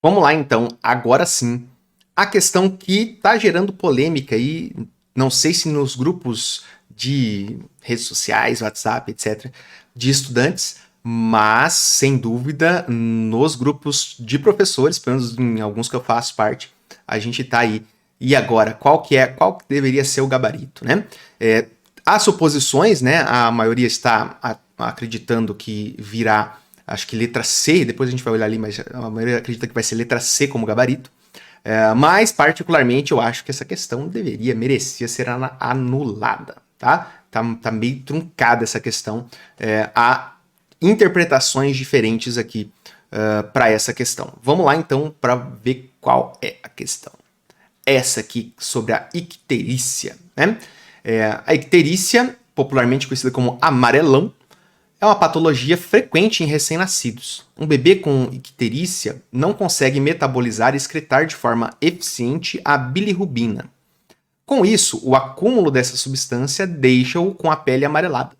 Vamos lá então, agora sim. A questão que está gerando polêmica aí, não sei se nos grupos de redes sociais, WhatsApp, etc., de estudantes, mas sem dúvida nos grupos de professores, pelo menos em alguns que eu faço parte, a gente está aí. E agora, qual que deveria ser o gabarito, né? Há suposições, né? A maioria está acreditando que virá, acho que letra C, depois a gente vai olhar ali, mas a maioria acredita que vai ser letra C como gabarito. Mas, particularmente, eu acho que essa questão merecia ser anulada, tá? Tá meio truncada essa questão. Há interpretações diferentes aqui para essa questão. Vamos lá, então, para ver qual é a questão. Essa aqui sobre a icterícia, né? A icterícia, popularmente conhecida como amarelão, é uma patologia frequente em recém-nascidos. Um bebê com icterícia não consegue metabolizar e excretar de forma eficiente a bilirrubina. Com isso, o acúmulo dessa substância deixa-o com a pele amarelada.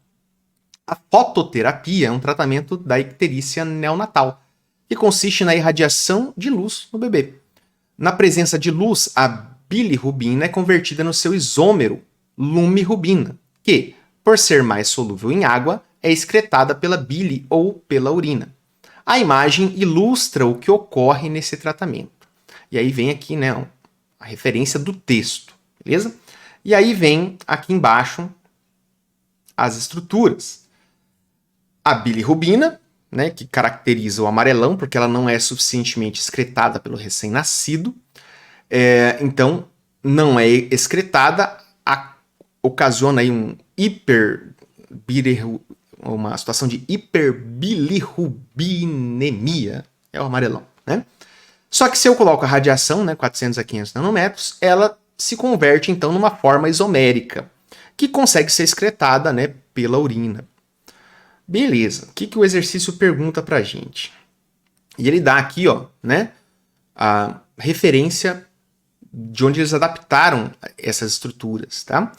A fototerapia é um tratamento da icterícia neonatal, que consiste na irradiação de luz no bebê. Na presença de luz, a bilirrubina é convertida no seu isômero, lumirrubina, que, por ser mais solúvel em água, é excretada pela bile ou pela urina. A imagem ilustra o que ocorre nesse tratamento. E aí vem aqui, né, a referência do texto, beleza? E aí vem aqui embaixo as estruturas. A bilirrubina, né, que caracteriza o amarelão, porque ela não é suficientemente excretada pelo recém-nascido. Então, não é excretada, ocasiona aí uma situação de hiperbilirrubinemia, é o amarelão, né? Só que se eu coloco a radiação, né, 400 a 500 nanômetros, ela se converte então numa forma isomérica, que consegue ser excretada, né, pela urina. Beleza, o que o exercício pergunta pra gente? E ele dá aqui, ó, né, a referência de onde eles adaptaram essas estruturas, tá?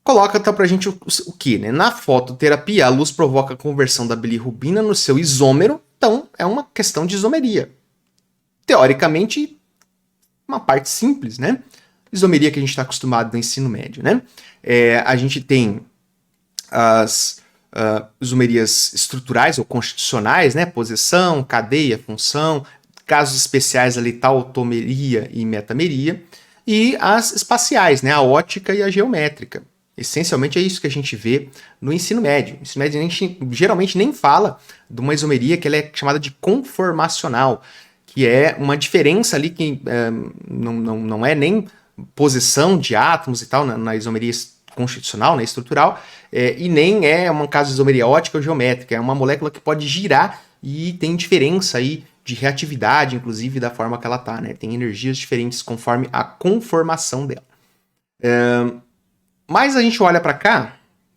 Coloca então pra gente o que, né? Na fototerapia, a luz provoca a conversão da bilirrubina no seu isômero, então é uma questão de isomeria. Teoricamente, uma parte simples, né? Isomeria que a gente está acostumado no ensino médio, né? A gente tem as isomerias estruturais ou constitucionais, né? Posição, cadeia, função, casos especiais ali, tautomeria e metameria, e as espaciais, né? A ótica e a geométrica. Essencialmente é isso que a gente vê no ensino médio. No ensino médio a gente geralmente nem fala de uma isomeria que ela é chamada de conformacional, que é uma diferença ali que não é nem posição de átomos e tal na isomeria constitucional, né, estrutural, e nem é um caso de isomeria ótica ou geométrica. É uma molécula que pode girar e tem diferença aí de reatividade, inclusive, da forma que ela tá, né? Tem energias diferentes conforme a conformação dela. Mas a gente olha para cá,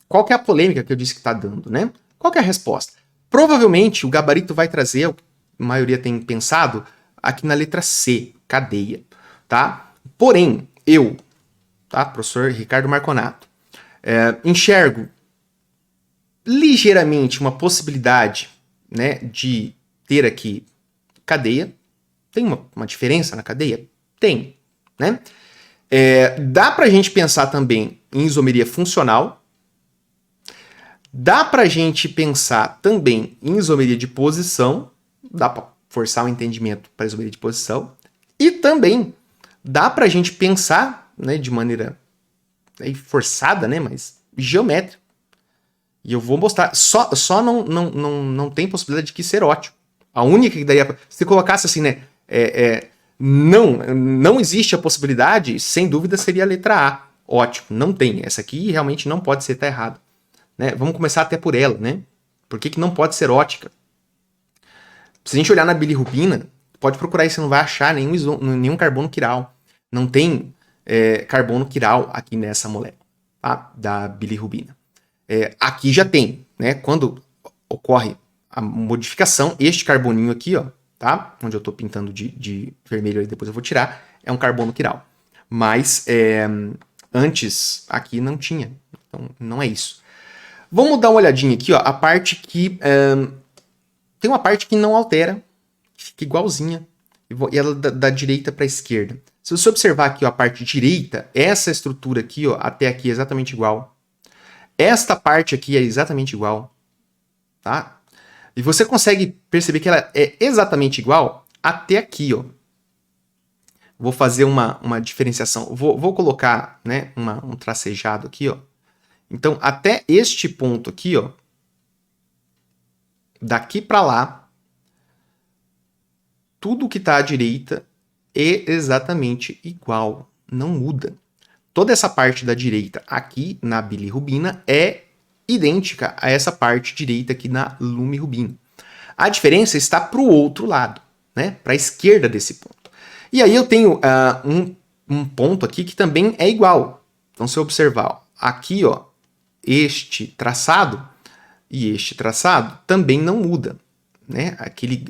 qual que é a polêmica que eu disse que está dando, né? Qual que é a resposta? Provavelmente o gabarito vai trazer, a maioria tem pensado, aqui na letra C, cadeia, tá? Porém, eu, tá? Professor Ricardo Marconato, enxergo ligeiramente uma possibilidade, né, de ter aqui cadeia. Tem uma diferença na cadeia? Tem, né? Dá pra gente pensar também em isomeria funcional. Dá pra gente pensar também em isomeria de posição. Dá pra forçar o entendimento para isomeria de posição. E também dá pra gente pensar, né, de maneira forçada, né, mas geométrica. E eu vou mostrar. Só não tem possibilidade de que ser ótimo. A única que daria... Se colocasse assim, né, não existe a possibilidade, sem dúvida seria a letra A. Ótimo, não tem. Essa aqui realmente não pode ser, tá errado. Né? Vamos começar até por ela, né? Por que não pode ser ótica? Se a gente olhar na bilirrubina, pode procurar aí, você não vai achar nenhum carbono quiral. Não tem carbono quiral aqui nessa molécula, tá? Da bilirrubina. Aqui já tem, né? Quando ocorre a modificação, este carboninho aqui, ó, tá? Onde eu estou pintando de vermelho, aí depois eu vou tirar, é um carbono quiral. Mas antes aqui não tinha, então não é isso. Vamos dar uma olhadinha aqui, ó, a parte que tem uma parte que não altera, que fica igualzinha, e ela da direita para a esquerda. Se você observar aqui, ó, a parte direita, essa estrutura aqui, ó, até aqui é exatamente igual. Esta parte aqui é exatamente igual, tá? E você consegue perceber que ela é exatamente igual até aqui, ó. Vou fazer uma diferenciação. Vou colocar, né, um tracejado aqui, ó. Então, até este ponto aqui, ó, daqui para lá, tudo que está à direita é exatamente igual, não muda. Toda essa parte da direita aqui na bilirrubina é idêntica a essa parte direita aqui na lumirrubina. A diferença está para o outro lado, né? Para a esquerda desse ponto. E aí eu tenho um ponto aqui que também é igual. Então, se eu observar ó, aqui, ó, este traçado e este traçado também não muda, né?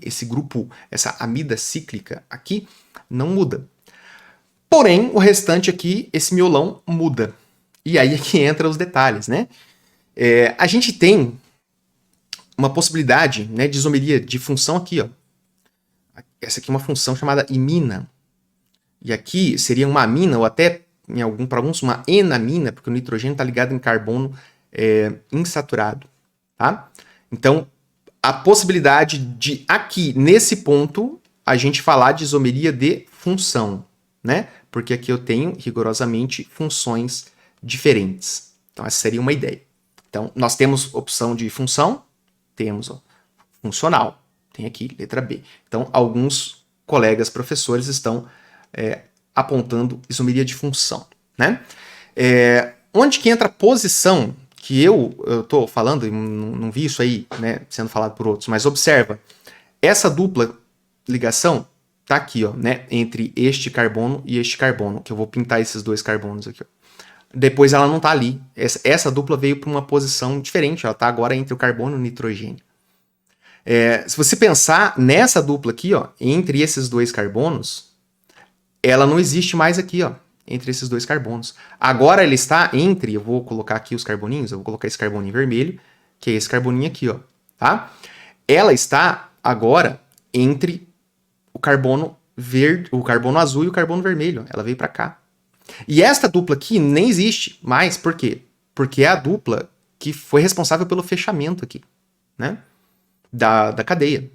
Esse grupo, essa amida cíclica aqui não muda. Porém, o restante aqui, esse miolão muda. E aí é que entra os detalhes, né? A gente tem uma possibilidade, né, de isomeria de função aqui, ó. Essa aqui é uma função chamada imina. E aqui seria uma amina, ou até, para alguns, uma enamina, porque o nitrogênio está ligado em carbono insaturado. Tá? Então, a possibilidade de aqui, nesse ponto, a gente falar de isomeria de função, né? Porque aqui eu tenho, rigorosamente, funções diferentes. Então, essa seria uma ideia. Então, nós temos opção de função, temos ó, funcional. Tem aqui, letra B. Então, alguns colegas professores estão apontando isomeria de função, né? Onde que entra a posição, que eu estou falando, e não vi isso aí, né, sendo falado por outros, mas observa, essa dupla ligação tá aqui, ó, né, entre este carbono e este carbono, que eu vou pintar esses dois carbonos aqui, ó. Depois ela não tá ali. Essa dupla veio para uma posição diferente, ela tá agora entre o carbono e o nitrogênio. Se você pensar nessa dupla aqui, ó, entre esses dois carbonos, ela não existe mais aqui, ó, entre esses dois carbonos. Agora ele está entre, eu vou colocar aqui os carboninhos, eu vou colocar esse carboninho vermelho, que é esse carboninho aqui, ó, tá? Ela está agora entre o carbono verde, o carbono azul e o carbono vermelho. Ela veio para cá. E esta dupla aqui nem existe mais, por quê? Porque é a dupla que foi responsável pelo fechamento aqui, né? Da cadeia.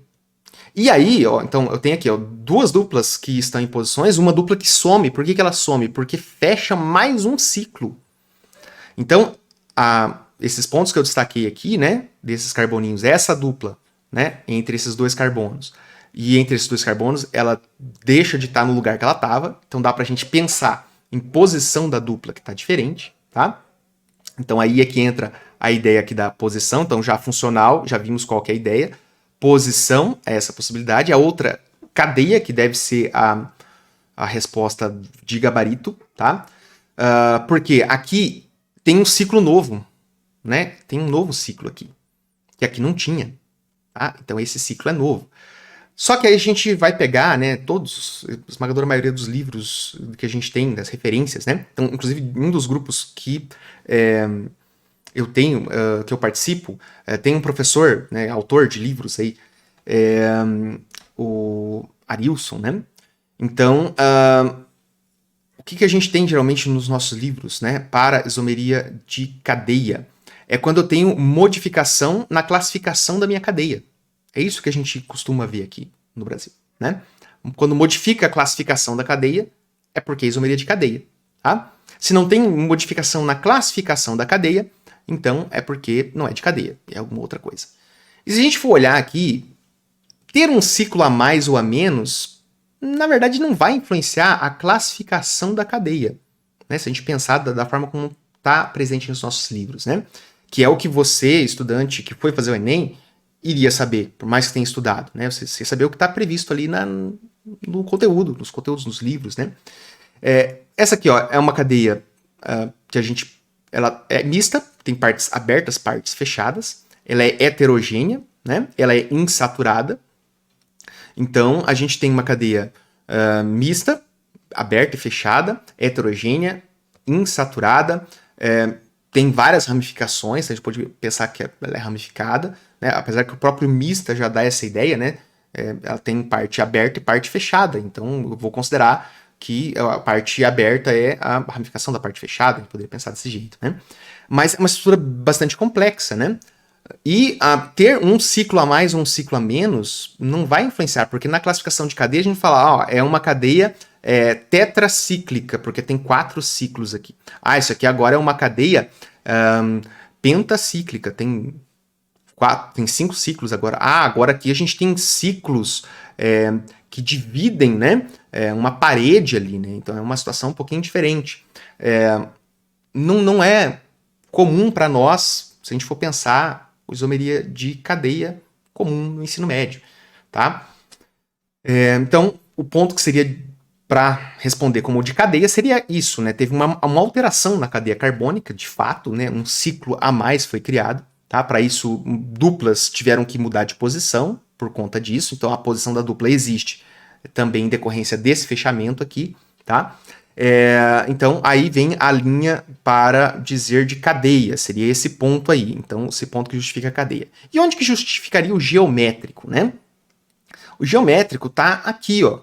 E aí, ó, então eu tenho aqui ó, duas duplas que estão em posições, uma dupla que some. Por que ela some? Porque fecha mais um ciclo. Então, esses pontos que eu destaquei aqui, né, desses carboninhos, essa dupla, né, entre esses dois carbonos, e entre esses dois carbonos, ela deixa de estar no lugar que ela estava, então dá pra gente pensar em posição da dupla que está diferente, tá? Então aí é que entra a ideia aqui da posição, então já funcional, já vimos qual que é a ideia. Posição é essa possibilidade, a outra cadeia, que deve ser a resposta de gabarito, tá? Porque aqui tem um ciclo novo, né? Tem um novo ciclo aqui, que aqui não tinha, tá? Então esse ciclo é novo. Só que aí a gente vai pegar, né, todos, a esmagadora maioria dos livros que a gente tem, das referências, né? Então, inclusive, um dos grupos que eu tenho, que eu participo, tem um professor, né, autor de livros aí, o Arilson, né? Então, o que a gente tem geralmente nos nossos livros, né, para isomeria de cadeia? É quando eu tenho modificação na classificação da minha cadeia. É isso que a gente costuma ver aqui no Brasil, né? Quando modifica a classificação da cadeia, é porque é isomeria de cadeia, tá? Se não tem modificação na classificação da cadeia, então é porque não é de cadeia, é alguma outra coisa. E se a gente for olhar aqui, ter um ciclo a mais ou a menos, na verdade não vai influenciar a classificação da cadeia, né? Se a gente pensar da forma como está presente nos nossos livros, né? Que é o que você, estudante que foi fazer o Enem, iria saber, por mais que tenha estudado, né? Você saber o que está previsto ali no conteúdo, nos conteúdos, nos livros, né? Essa aqui, ó, é uma cadeia que ela é mista, tem partes abertas, partes fechadas. Ela é heterogênea, né? Ela é insaturada. Então, a gente tem uma cadeia mista, aberta e fechada, heterogênea, insaturada, tem várias ramificações, a gente pode pensar que ela é ramificada, né? Apesar que o próprio mista já dá essa ideia, né? ela tem parte aberta e parte fechada, então eu vou considerar que a parte aberta é a ramificação da parte fechada, a gente poderia pensar desse jeito, né? Mas é uma estrutura bastante complexa, né? E ter um ciclo a mais ou um ciclo a menos não vai influenciar, porque na classificação de cadeia a gente fala, ó, é uma cadeia tetracíclica, porque tem 4 ciclos aqui. Isso aqui agora é uma cadeia pentacíclica, tem 5 ciclos agora. Agora aqui a gente tem ciclos que dividem, né, uma parede ali, né? Então é uma situação um pouquinho diferente. Não é comum para nós, se a gente for pensar, isomeria de cadeia comum no ensino médio, tá? Então, o ponto que seria para responder como de cadeia seria isso, né? Teve uma alteração na cadeia carbônica, de fato, né? Um ciclo a mais foi criado, tá? Para isso, duplas tiveram que mudar de posição por conta disso, então a posição da dupla existe também em decorrência desse fechamento aqui, tá? Então, aí vem a linha para dizer de cadeia, seria esse ponto aí. Então, esse ponto que justifica a cadeia. E onde que justificaria o geométrico, né? O geométrico tá aqui, ó.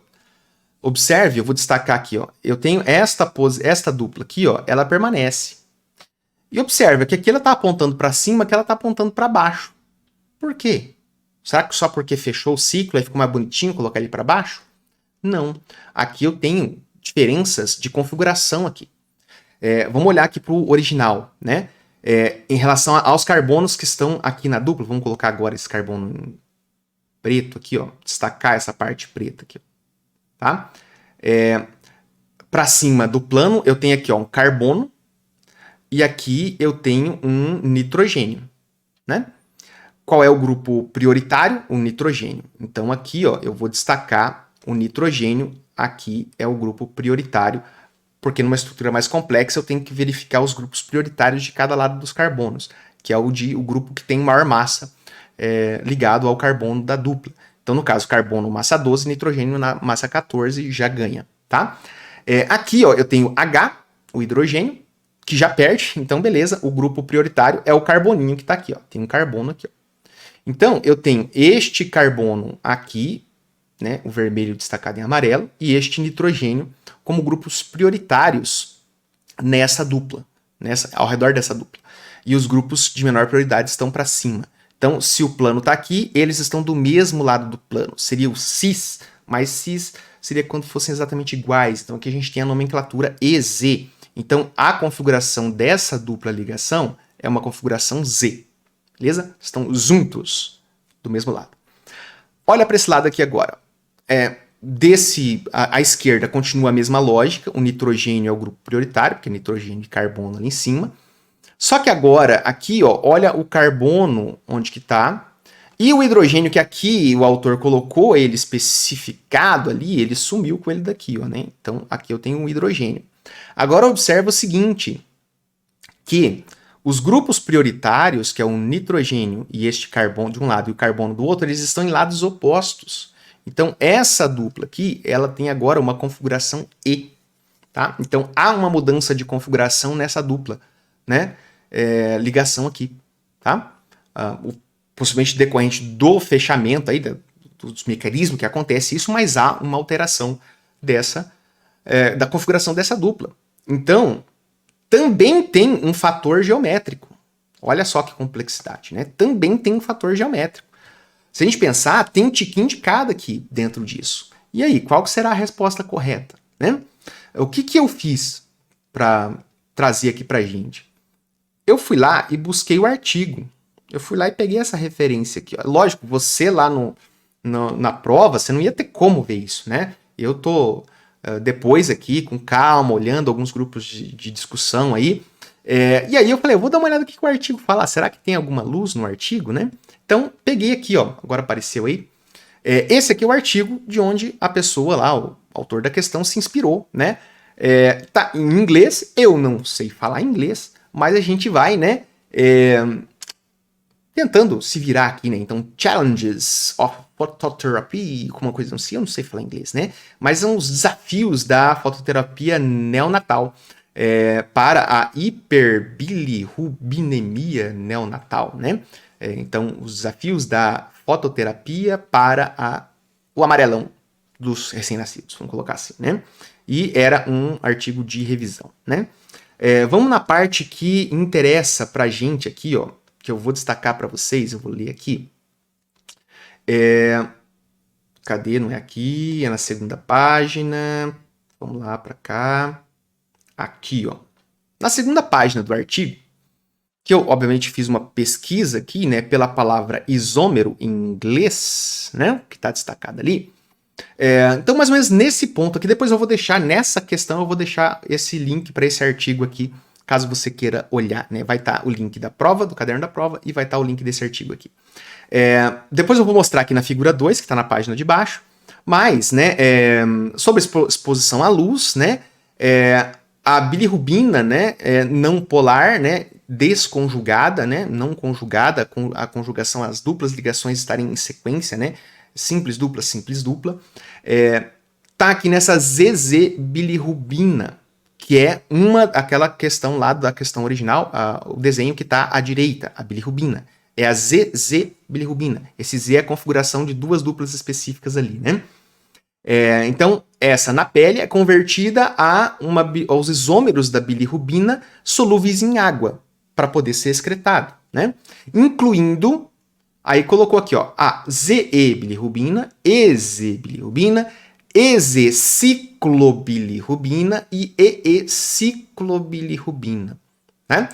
Observe, eu vou destacar aqui, ó. Eu tenho esta dupla aqui, ó, ela permanece. E observe que aqui ela está apontando para cima, que ela está apontando para baixo. Por quê? Será que só porque fechou o ciclo aí ficou mais bonitinho colocar ele para baixo? Não. Aqui eu tenho diferenças de configuração aqui. Vamos olhar aqui para o original, né? Em relação aos carbonos que estão aqui na dupla, vamos colocar agora esse carbono preto aqui, ó, destacar essa parte preta aqui, tá? Para cima do plano eu tenho aqui, ó, um carbono e aqui eu tenho um nitrogênio, né? Qual é o grupo prioritário? O nitrogênio. Então aqui, ó, eu vou destacar o nitrogênio, aqui é o grupo prioritário, porque numa estrutura mais complexa eu tenho que verificar os grupos prioritários de cada lado dos carbonos, que é o grupo que tem maior massa ligado ao carbono da dupla. Então, no caso, carbono massa 12, nitrogênio na massa 14 já ganha, tá? Aqui, ó, eu tenho H, o hidrogênio, que já perde, então beleza, o grupo prioritário é o carboninho que está aqui, ó. Tem um carbono aqui, ó. Então, eu tenho este carbono aqui, né, o vermelho destacado em amarelo, e este nitrogênio como grupos prioritários nessa dupla, ao redor dessa dupla. E os grupos de menor prioridade estão para cima. Então, se o plano está aqui, eles estão do mesmo lado do plano. Seria o cis, mas cis seria quando fossem exatamente iguais. Então, aqui a gente tem a nomenclatura EZ. Então, a configuração dessa dupla ligação é uma configuração Z. Beleza? Estão juntos do mesmo lado. Olha para esse lado aqui agora. À esquerda continua a mesma lógica. O nitrogênio é o grupo prioritário, porque é nitrogênio e carbono ali em cima. Só que agora, aqui, ó, olha o carbono onde que está. E o hidrogênio que aqui o autor colocou, ele especificado ali, ele sumiu com ele daqui, ó, né? Então, aqui eu tenho um hidrogênio. Agora, observa o seguinte, que os grupos prioritários, que é o nitrogênio e este carbono de um lado e o carbono do outro, eles estão em lados opostos. Então, essa dupla aqui, ela tem agora uma configuração E, tá? Então, há uma mudança de configuração nessa dupla, né? Ligação aqui, tá? Possivelmente decorrente do fechamento aí, dos mecanismos que acontece isso, mas há uma alteração da configuração dessa dupla. Então, também tem um fator geométrico. Olha só que complexidade, né? Também tem um fator geométrico. Se a gente pensar, tem um tiquinho de cada aqui dentro disso. E aí, qual será a resposta correta, né? O que eu fiz para trazer aqui para a gente? Eu fui lá e busquei o artigo. Eu fui lá e peguei essa referência aqui. Lógico, você lá na prova, você não ia ter como ver isso, né? Eu tô depois aqui, com calma, olhando alguns grupos de discussão aí. E aí eu falei, eu vou dar uma olhada no que o artigo fala. Será que tem alguma luz no artigo, né? Então, peguei aqui, ó. Agora apareceu aí. Esse aqui é o artigo de onde a pessoa lá, o autor da questão, se inspirou, né? Tá em inglês, eu não sei falar inglês, mas a gente vai, né, tentando se virar aqui, né? Então, Challenges of Phototherapy, alguma coisa assim, eu não sei falar inglês, né? Mas são os desafios da fototerapia neonatal para a hiperbilirrubinemia neonatal, né? Então, os desafios da fototerapia para a o amarelão dos recém-nascidos, vamos colocar assim, né? E era um artigo de revisão, né? Vamos na parte que interessa pra gente aqui, ó, que eu vou destacar para vocês, eu vou ler aqui. Cadê? Não é aqui, é na segunda página. Vamos lá para cá. Aqui, ó. Na segunda página do artigo, que eu obviamente fiz uma pesquisa aqui, né, pela palavra isômero em inglês, né, que está destacada ali. Então, mais ou menos nesse ponto aqui, depois eu vou deixar, nessa questão, eu vou deixar esse link para esse artigo aqui, caso você queira olhar, né? Vai estar o link da prova, do caderno da prova, e vai estar o link desse artigo aqui. Depois eu vou mostrar aqui na figura 2, que está na página de baixo, mas, né, sobre exposição à luz, né, a bilirrubina, né, não polar, né, desconjugada, né, não conjugada, com a conjugação, as duplas ligações estarem em sequência, né, simples dupla, tá aqui nessa ZZ bilirrubina, que é aquela questão lá da questão original, o desenho que está à direita, a bilirrubina. É a ZZ bilirrubina. Esse Z é a configuração de duas duplas específicas ali, né? Então, essa na pele é convertida aos isômeros da bilirrubina solúveis em água, para poder ser excretado, né? Incluindo, aí colocou aqui, ó, a ZE bilirrubina, EZ bilirrubina, EZ-ciclobilirrubina e EE-ciclobilirrubina, né?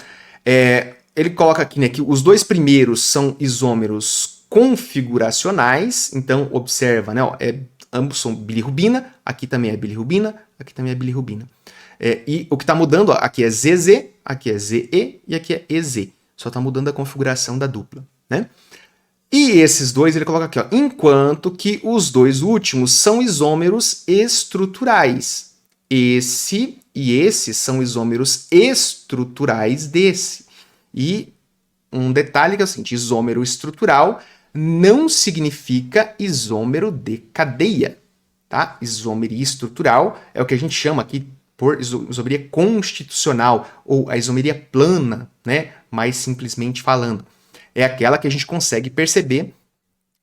Ele coloca aqui, né, que os dois primeiros são isômeros configuracionais, então observa, né, ó, ambos são bilirrubina, aqui também é bilirrubina, aqui também é bilirrubina. E o que está mudando, ó, aqui é ZZ, aqui é ZE e aqui é EZ. Só está mudando a configuração da dupla, né? E esses dois, ele coloca aqui, ó, enquanto que os dois últimos são isômeros estruturais. Esse e esse são isômeros estruturais desse. E um detalhe que é o seguinte, isômero estrutural não significa isômero de cadeia, tá? Isomeria estrutural é o que a gente chama aqui por isomeria constitucional ou a isomeria plana, né? Mais simplesmente falando. É aquela que a gente consegue perceber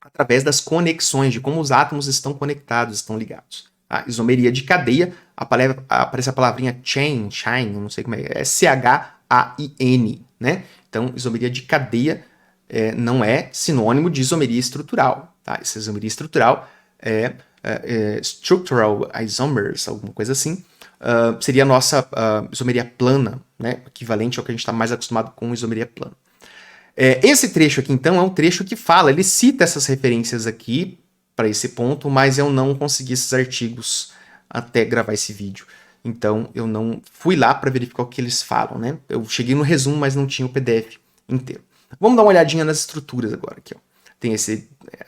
através das conexões, de como os átomos estão conectados, estão ligados. A isomeria de cadeia, aparece a palavrinha chain, não sei como é CHAIN, né? Então, isomeria de cadeia não é sinônimo de isomeria estrutural, tá? Essa isomeria estrutural é structural isomers, alguma coisa assim. Seria a nossa isomeria plana, né? Equivalente ao que a gente está mais acostumado com isomeria plana. Esse trecho aqui, então, é um trecho que fala, ele cita essas referências aqui para esse ponto, mas eu não consegui esses artigos até gravar esse vídeo. Então, eu não fui lá para verificar o que eles falam, né? Eu cheguei no resumo, mas não tinha o PDF inteiro. Vamos dar uma olhadinha nas estruturas agora aqui, ó. Tem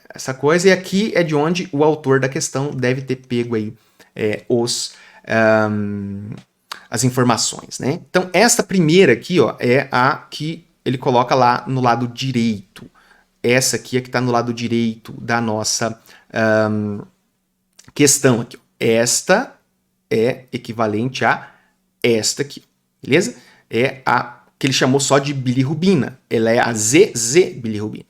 essa coisa, e aqui é de onde o autor da questão deve ter pego aí as informações, né? Então, esta primeira aqui, ó, é a que ele coloca lá no lado direito. Essa aqui é que está no lado direito da nossa questão aqui. Esta é equivalente a esta aqui, beleza? É a que ele chamou só de bilirrubina. Ela é a ZZ bilirrubina.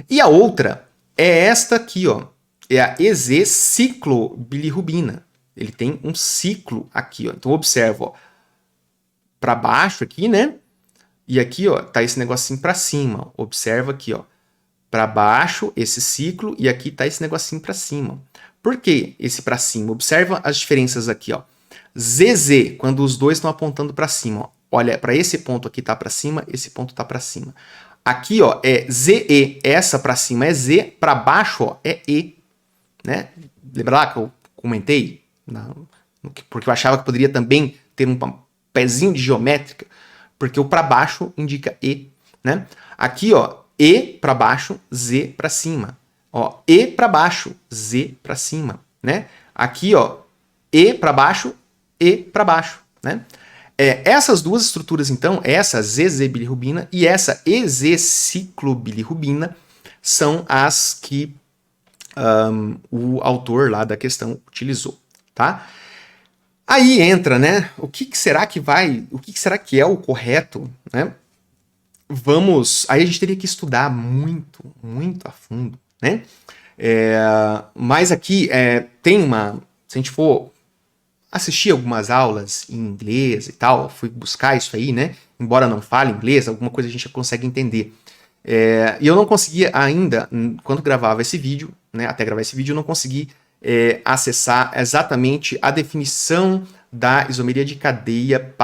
E a outra é esta aqui, ó. É a EZ-ciclobilirrubina. Ele tem um ciclo aqui, ó. Então observa, ó. Para baixo aqui, né? E aqui, ó, tá esse negocinho para cima. Observa aqui, ó. Para baixo, esse ciclo, e aqui tá esse negocinho para cima. Por que esse para cima? Observa as diferenças aqui, ó. ZZ, quando os dois estão apontando para cima, ó. Olha, para esse ponto aqui tá para cima, esse ponto tá para cima. Aqui, ó, é ZE, essa para cima é Z, para baixo, ó, é E, né? Lembra lá que eu comentei? Porque eu achava que poderia também ter um pezinho de geométrica, porque o para baixo indica E, né? Aqui, ó, E para baixo, Z para cima. Ó, E para baixo, Z para cima, né? Aqui, ó, E para baixo, E para baixo, né? Essas duas estruturas, então, essa ZZ-bilirrubina e essa EZ-ciclobilirrubina, são as que o autor lá da questão utilizou, tá? Aí entra, né? O que será que é o correto, né? Aí a gente teria que estudar muito, muito a fundo, né? Mas aqui tem uma... Se a gente for assistir algumas aulas em inglês e tal, fui buscar isso aí, né? Embora não fale inglês, alguma coisa a gente já consegue entender. E eu não conseguia ainda, quando gravava esse vídeo, né, até gravar esse vídeo, eu não consegui acessar exatamente a definição da isomeria de cadeia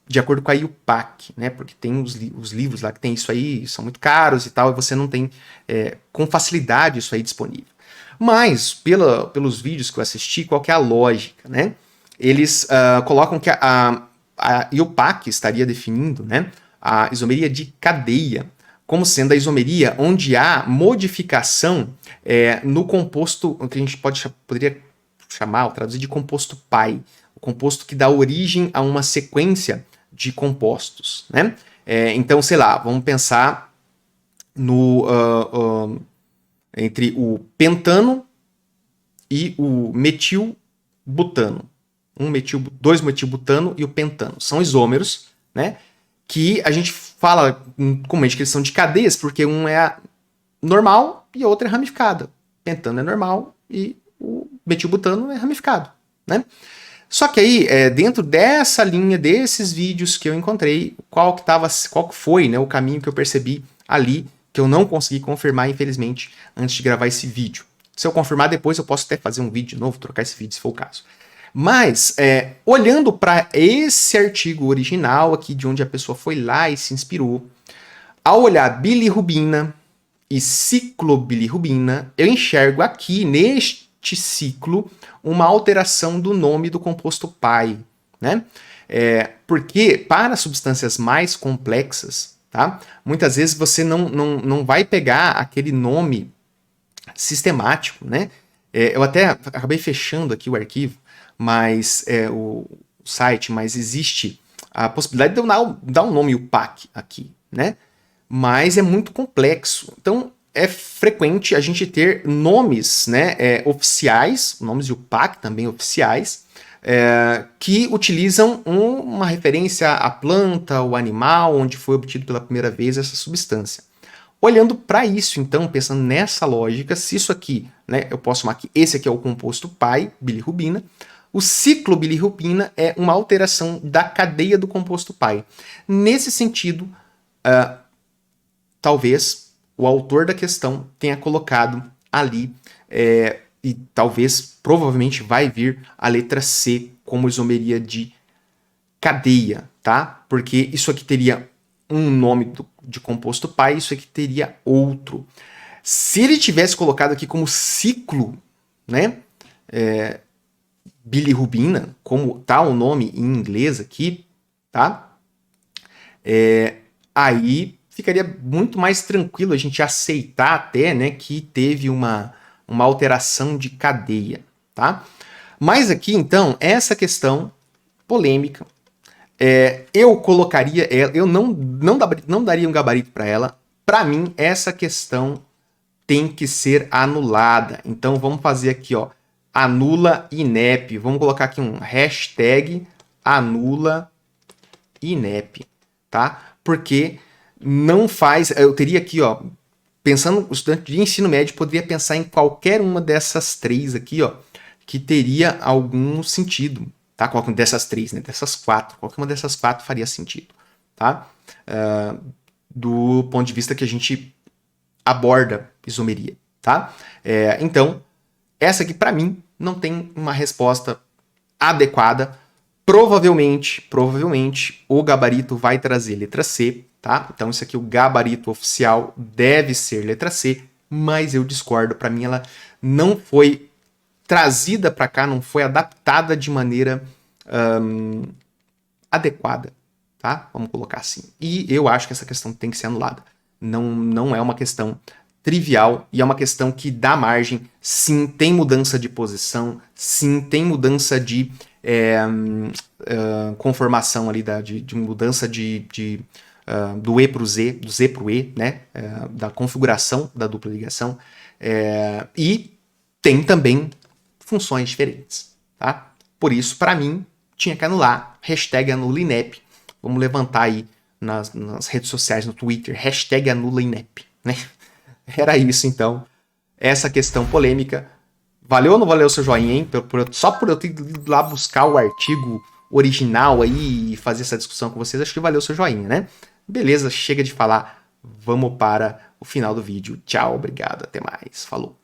de acordo com a IUPAC, né? Porque tem os livros lá que tem isso aí, são muito caros e tal, e você não tem com facilidade isso aí disponível. Mas, pelos vídeos que eu assisti, qual que é a lógica, né? Eles colocam que a IUPAC estaria definindo, né, a isomeria de cadeia como sendo a isomeria onde há modificação no composto, que a gente poderia chamar ou traduzir de composto pai, o composto que dá origem a uma sequência de compostos, né? Então, sei lá, vamos pensar entre o pentano e o metilbutano. 2-metilbutano e o pentano. São isômeros, né? Que a gente fala comumente que eles são de cadeias, porque um é normal e a outra é ramificada. Pentano é normal e o metilbutano é ramificado, né? Só que aí, dentro dessa linha, desses vídeos que eu encontrei, qual que foi, né, o caminho que eu percebi ali, que eu não consegui confirmar, infelizmente, antes de gravar esse vídeo. Se eu confirmar depois, eu posso até fazer um vídeo novo, trocar esse vídeo, se for o caso. Mas, olhando para esse artigo original aqui, de onde a pessoa foi lá e se inspirou, ao olhar bilirrubina e ciclobilirrubina, eu enxergo aqui, neste ciclo, uma alteração do nome do composto pai, né? Porque para substâncias mais complexas, tá? Muitas vezes você não vai pegar aquele nome sistemático, né? Eu até acabei fechando aqui o arquivo, mas o site, mas existe a possibilidade de eu dar um nome UPAC aqui, né? Mas é muito complexo. Então, é frequente a gente ter nomes, né, oficiais, nomes de UPAC também oficiais, que utilizam uma referência à planta, ou animal, onde foi obtido pela primeira vez essa substância. Olhando para isso, então, pensando nessa lógica, se isso aqui, né, eu posso chamar que esse aqui é o composto pai, bilirrubina, o ciclobilirrubina é uma alteração da cadeia do composto pai. Nesse sentido, talvez o autor da questão tenha colocado ali, e talvez, provavelmente, vai vir a letra C como isomeria de cadeia, tá? Porque isso aqui teria um nome de composto pai, isso aqui teria outro. Se ele tivesse colocado aqui como ciclo, né, bilirrubina, como tá o nome em inglês aqui, tá? Aí ficaria muito mais tranquilo a gente aceitar até, né, que teve uma alteração de cadeia, tá? Mas aqui, então, essa questão polêmica, eu colocaria ela, eu não daria um gabarito para ela. Para mim, essa questão tem que ser anulada. Então, vamos fazer aqui, ó, anula INEP. Vamos colocar aqui um hashtag anula INEP, tá? Porque não faz... Eu teria aqui, ó, pensando, o estudante de ensino médio poderia pensar em qualquer uma dessas três aqui, ó, que teria algum sentido, tá? Qualquer uma dessas três, né? Dessas quatro. Qualquer uma dessas quatro faria sentido, tá? Do ponto de vista que a gente aborda isomeria, tá? Então, essa aqui, para mim, não tem uma resposta adequada. Provavelmente, o gabarito vai trazer letra C, tá? Então, isso aqui, o gabarito oficial deve ser letra C, mas eu discordo. Para mim, ela não foi trazida para cá, não foi adaptada de maneira adequada, tá? Vamos colocar assim. E eu acho que essa questão tem que ser anulada. Não é uma questão trivial e é uma questão que dá margem. Sim, tem mudança de posição, sim, tem mudança de conformação ali, de mudança do E para o Z, do Z para o E, né? Da configuração da dupla ligação. E tem também funções diferentes, tá? Por isso, para mim, tinha que anular, hashtag anula INEP. Vamos levantar aí nas redes sociais, no Twitter, hashtag anula INEP, né? Era isso, então. essa questão polêmica. Valeu ou não valeu o seu joinha, hein? Só por eu ter ido lá buscar o artigo original aí e fazer essa discussão com vocês, acho que valeu o seu joinha, né? Beleza, chega de falar. Vamos para o final do vídeo. Tchau, obrigado, até mais. Falou.